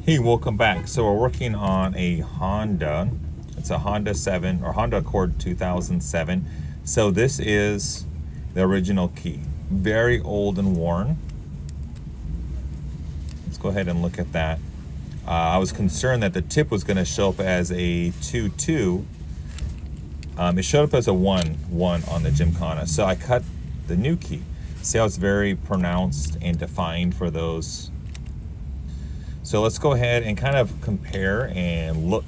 Hey, welcome back. So we're working on a Honda. It's a Honda 7 or Honda Accord 2007. So this is the original key. Very old and worn. Let's go ahead and look at that. I was concerned that the tip was going to show up as a 2-2. It showed up as a 1-1 on the Gymkhana. So I cut the new key. See how it's very pronounced and defined for those. So let's go ahead and kind of compare and look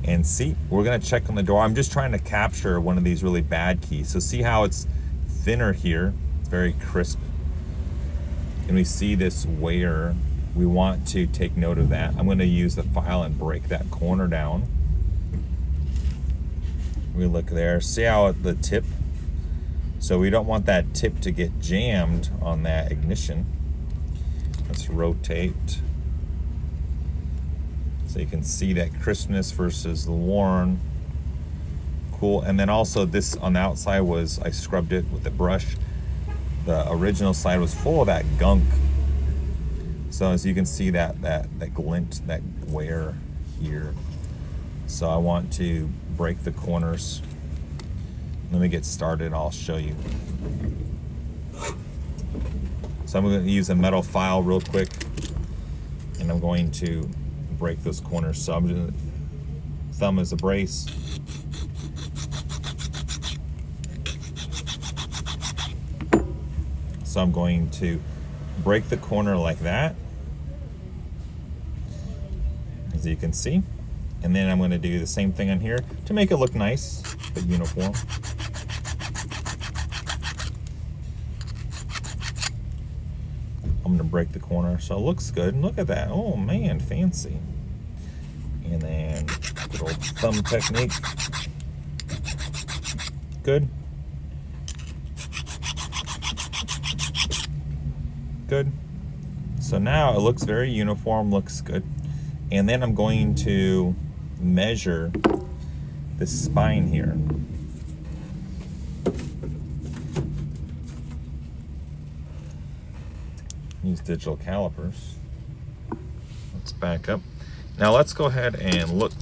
and see. We're gonna check on the door. I'm just trying to capture one of these really bad keys. So see how it's thinner here. It's very crisp. And we see this wear. We want to take note of that. I'm gonna use the file and break that corner down. We look there, see how the tip. So we don't want that tip to get jammed on that ignition. Let's rotate. So you can see that crispness versus the worn. Cool. And then also this on the outside was, I scrubbed it with the brush. The original side was full of that gunk. So as you can see that glint, that wear here. So I want to break the corners. Let me get started, I'll show you. So I'm going to use a metal file real quick, and I'm going to break those corners. So I'm going to thumb as a brace. So I'm going to break the corner like that, as you can see. And then I'm going to do the same thing on here to make it look nice but uniform. I'm gonna break the corner, so it looks good. Look at that, oh man, fancy. And then good old thumb technique. Good. Good. So now it looks very uniform, looks good. And then I'm going to measure the spine here. Use digital calipers. Let's back up. Now let's go ahead and look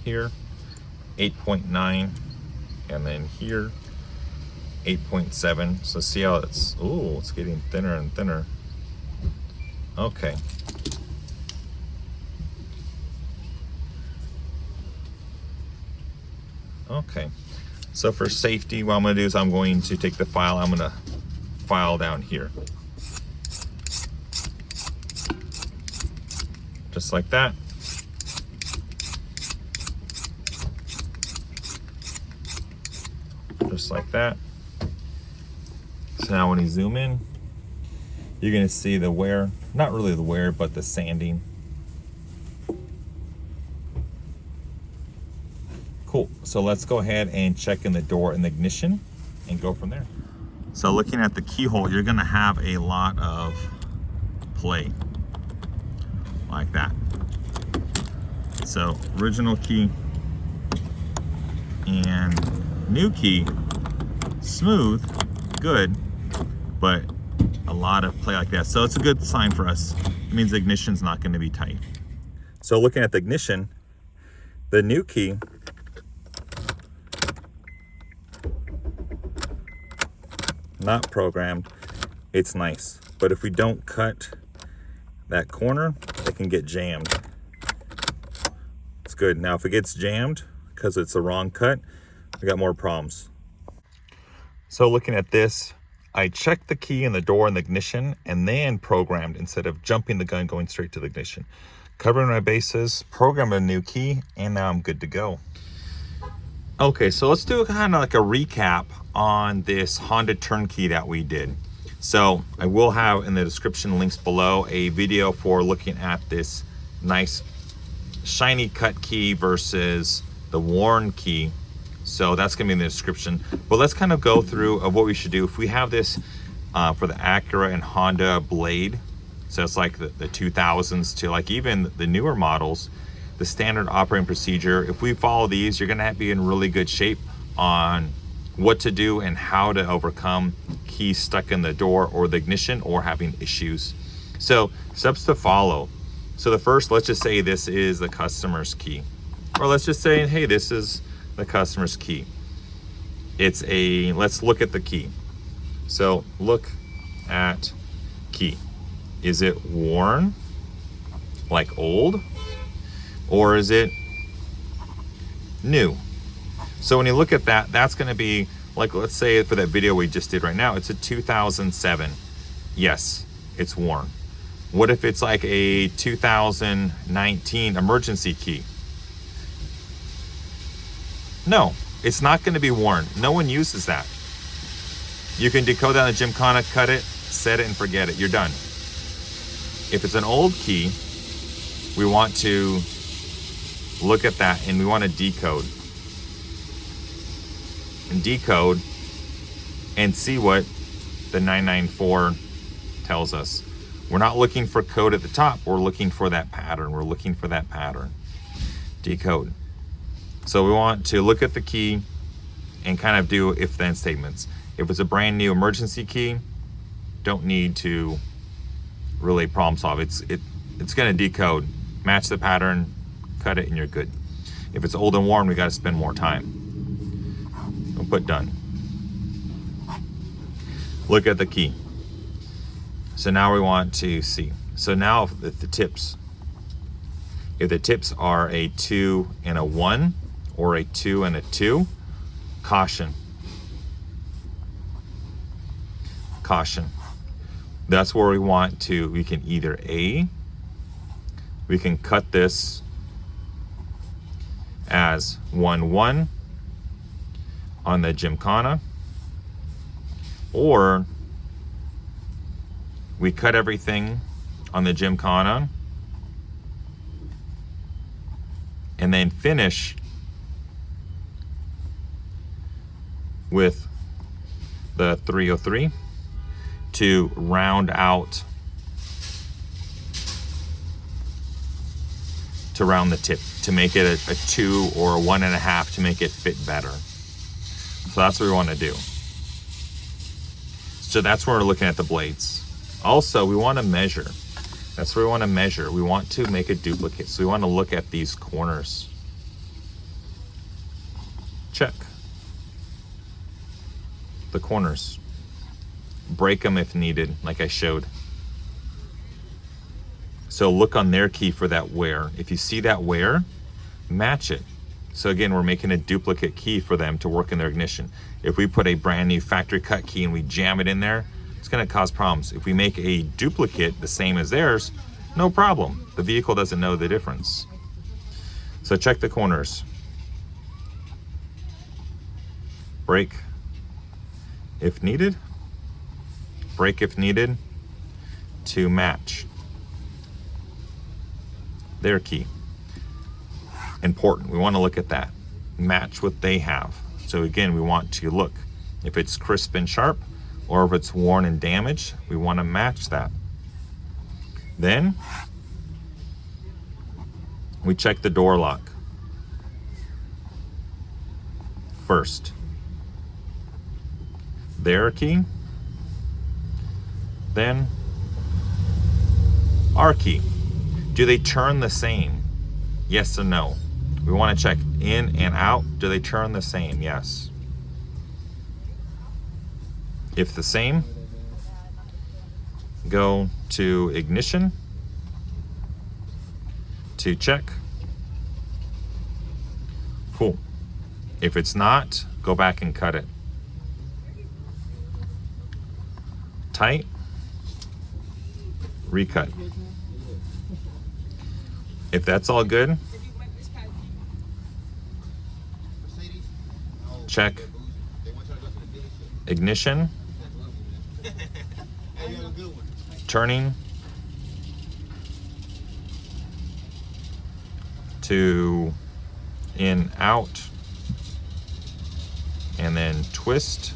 here, 8.9, and then here, 8.7. So see how it's, ooh, it's getting thinner and thinner. Okay. Okay. So for safety, what I'm gonna do is I'm going to take the file, I'm gonna file down here. Just like that. Just like that. So now when you zoom in, you're gonna see the wear, not really the wear, but the sanding. Cool, so let's go ahead and check in the door and the ignition and go from there. So looking at the keyhole, you're gonna have a lot of play, like that. So original key and new key, smooth, good, but a lot of play like that. So it's a good sign for us. It means the ignition's not gonna be tight. So looking at the ignition, the new key, not programmed, it's nice. But if we don't cut that corner, it can get jammed. It's good. Now if it gets jammed because it's the wrong cut, we got more problems. So looking at this, I checked the key in the door and the ignition and then programmed instead of jumping the gun going straight to the ignition. Covering my bases, programmed a new key, and now I'm good to go. Okay, so let's do kind of like a recap on this Honda turnkey that we did. So I will have in the description links below a video for looking at this nice shiny cut key versus the worn key. So that's gonna be in the description. But let's kind of go through of what we should do. If we have this for the Acura and Honda Blade, so it's like the 2000s to like even the newer models, the standard operating procedure, if we follow these, you're gonna be in really good shape on what to do and how to overcome keys stuck in the door or the ignition or having issues. So steps to follow. So the first, let's just say this is the customer's key. Or let's just say, hey, this is the customer's key. Let's look at the key. So look at key. Is it worn, like old, or is it new? So when you look at that, that's gonna be, like, let's say for that video we just did right now, it's a 2007. Yes, it's worn. What if it's like a 2019 emergency key? No, it's not gonna be worn. No one uses that. You can decode that on the Gymkhana, cut it, set it, and forget it. You're done. If it's an old key, we want to look at that and we want to decode. And decode and see what the 994 tells us. We're not looking for code at the top. We're looking for that pattern. We're looking for that pattern. Decode. So we want to look at the key and kind of do if-then statements. If it's a brand new emergency key, don't need to really problem solve. It's going to decode, match the pattern, cut it, and you're good. If it's old and worn, we got to spend more time. We'll put done. Look at the key. So now we want to see. So now if the tips are a 2 and a 1 or a 2 and a 2, caution. Caution. That's where we can either we can cut this as 1-1 on the Gymkhana, or we cut everything on the Gymkhana and then finish with the 303 to round out, to round the tip, to make it a 2 or a 1.5 to make it fit better. So that's what we want to do. So that's where we're looking at the blades. Also, we want to measure. That's where we want to measure. We want to make a duplicate. So we want to look at these corners. Check the corners. Break them if needed, like I showed. So look on their key for that wear. If you see that wear, match it. So again, we're making a duplicate key for them to work in their ignition. If we put a brand new factory cut key and we jam it in there, it's going to cause problems. If we make a duplicate the same as theirs, no problem. The vehicle doesn't know the difference. So check the corners. Break if needed. Break if needed to match their key. Important. We want to look at that. Match what they have. So again, we want to look. If it's crisp and sharp or if it's worn and damaged, we want to match that. Then we check the door lock first. Their key, then our key. Do they turn the same? Yes or no? We want to check in and out. Do they turn the same? Yes. If the same, go to ignition to check. Cool. If it's not, go back and cut it. Tight, recut. If that's all good, check ignition, turning to in, out, and then twist.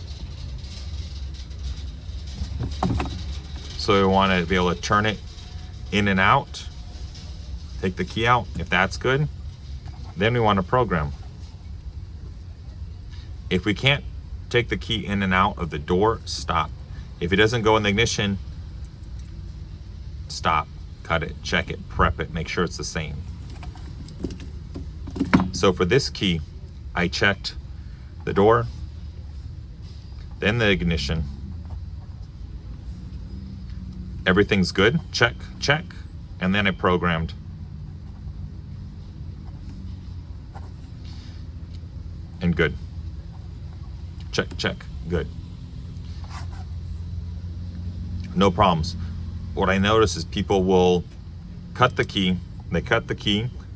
So we want to be able to turn it in and out. Take the key out. If that's good, then we want to program. If we can't take the key in and out of the door, stop. If it doesn't go in the ignition, stop, cut it, check it, prep it, make sure it's the same. So for this key, I checked the door, then the ignition. Everything's good, check, check, and then I programmed. And good. Check, check, good. No problems. What I notice is people will cut the key,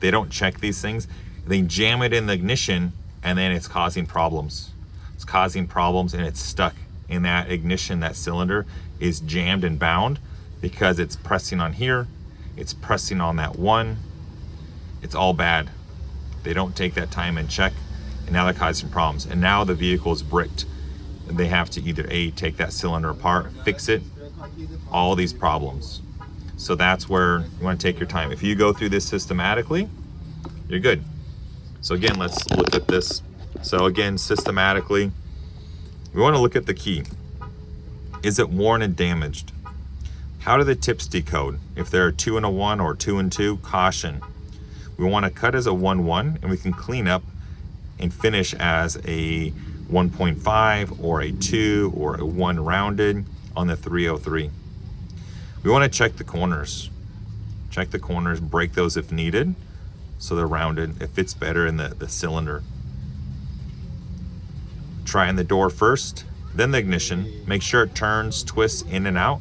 they don't check these things, they jam it in the ignition, and then it's causing problems. It's causing problems and it's stuck in that ignition. That cylinder is jammed and bound because it's pressing on here, it's pressing on that one. It's all bad. They don't take that time and check, and now they're causing problems. And now the vehicle is bricked. They have to either A, take that cylinder apart, fix it, all these problems. So that's where you want to take your time. If you go through this systematically, you're good. So again, let's look at this. So again, systematically, we want to look at the key. Is it worn and damaged? How do the tips decode? If they're a 2 and a 1 or 2 and 2, caution. We want to cut as a 1-1, and we can clean up and finish as a 1.5 or a 2 or a 1 rounded on the 303. We want to check the corners. Check the corners, break those if needed, so they're rounded. It fits better in the cylinder. Try in the door first, then the ignition. Make sure it turns, twists in and out.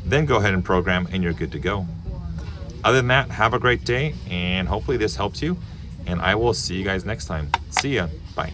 Then go ahead and program, and you're good to go. Other than that, have a great day, and hopefully this helps you. And I will see you guys next time. See ya. Bye.